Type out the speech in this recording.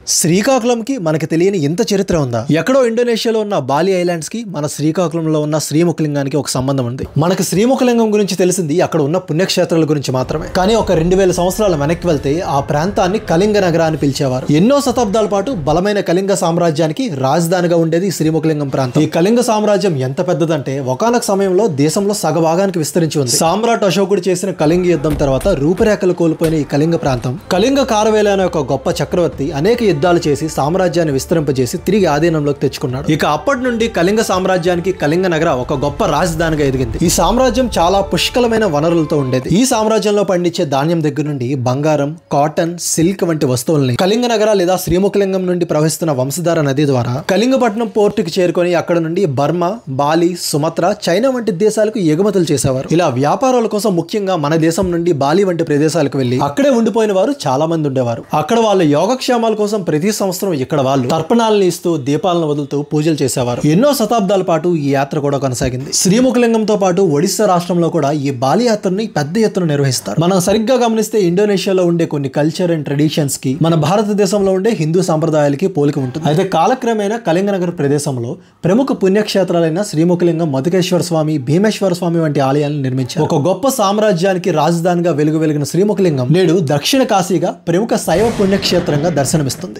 శ్రీకాకుళంకి మనకి తెలియని ఇంత చరిత్ర ఉందా? ఎక్కడో ఇండోనేషియాలో ఉన్న బాలి ఐలాండ్స్ కి మన శ్రీకాకుళంలో ఉన్న శ్రీముఖలింగానికి ఒక సంబంధం ఉంది. మనకి శ్రీముఖలింగం గురించి తెలిసింది అక్కడ ఉన్న పుణ్యక్షేత్రాల గురించి మాత్రమే. కానీ ఒక 2000 సంవత్సరాల వెనక్కి వెళ్తే ఆ ప్రాంతాన్ని కళింగ నగర అని పిలిచేవారు. ఎన్నో శతాబ్దాల పాటు బలమైన కళింగ సామ్రాజ్యానికి రాజధానిగా ఉండేది శ్రీముఖలింగం ప్రాంతం. ఈ కళింగ సామ్రాజ్యం ఎంత పెద్దదంటే ఒకానొక సమయంలో దేశంలో సగభాగానికి విస్తరించి ఉంది. సామ్రాట్ అశోకుడు చేసిన కళింగ యుద్ధం తర్వాత రూపురేఖలు కోల్పోయిన ఈ కళింగ ప్రాంతం కళింగ కారవేల అనే ఒక గొప్ప చక్రవర్తి అనేక యుద్ధాలు చేసి సామ్రాజ్యాన్ని విస్తరింపజేసి తిరిగి ఆధీనంలోకి తెచ్చుకున్నాడు. ఇక అప్పటి నుండి కళింగ సామ్రాజ్యానికి కళింగ నగర ఒక గొప్ప రాజధానిగా ఎదిగింది. ఈ సామ్రాజ్యం చాలా పుష్కలమైన వనరులతో ఉండేది. ఈ సామ్రాజ్యంలో పండించే ధాన్యం దగ్గర నుండి బంగారం, కాటన్, సిల్క్ వంటి వస్తువుల్ని కళింగ నగర లేదా శ్రీముఖలింగం నుండి ప్రవహిస్తున్న వంశధార నది ద్వారా కళింగపట్నం పోర్టుకి చేరుకొని అక్కడ నుండి బర్మా, బాలి, సుమత్రా, చైనా వంటి దేశాలకు ఎగుమతులు చేసేవారు. ఇలా వ్యాపారాల కోసం ముఖ్యంగా మన దేశం నుండి బాలి వంటి ప్రదేశాలకు వెళ్లి అక్కడే ఉండిపోయిన వారు చాలా మంది ఉండేవారు. అక్కడ వాళ్ళ యోగక్షేమాల కోసం ప్రతి సంవత్సరం ఇక్కడ వాళ్ళు తర్పణాలను ఇస్తూ దీపాలను వదులుతూ పూజలు చేసేవారు. ఎన్నో శతాబ్దాల పాటు ఈ యాత్ర కూడా కొనసాగింది. శ్రీముఖలింగంతో పాటు ఒడిశా రాష్ట్రంలో కూడా ఈ బాలి యాత్రని పెద్ద ఎత్తున నిర్వహిస్తారు. మనం సరిగ్గా గమనిస్తే ఇండోనేషియాలో ఉండే కొన్ని కల్చర్ అండ్ ట్రెడిషన్స్ కి మన భారతదేశంలో ఉండే హిందూ సంప్రదాయాలకి పోలిక ఉంటుంది. అయితే కాలక్రమేణా కళింగనగర్ ప్రదేశంలో ప్రముఖ పుణ్యక్షేత్రాలైన శ్రీముఖలింగం, మధుకేశ్వర స్వామి, భీమేశ్వర స్వామి వంటి ఆలయాలను నిర్మించారు. ఒక గొప్ప సామ్రాజ్యానికి రాజధానిగా వెలిగిన శ్రీముఖలింగం నేడు దక్షిణ కాశీగా ప్రముఖ శైవ పుణ్యక్షేత్రంగా దర్శనమిస్తుంది.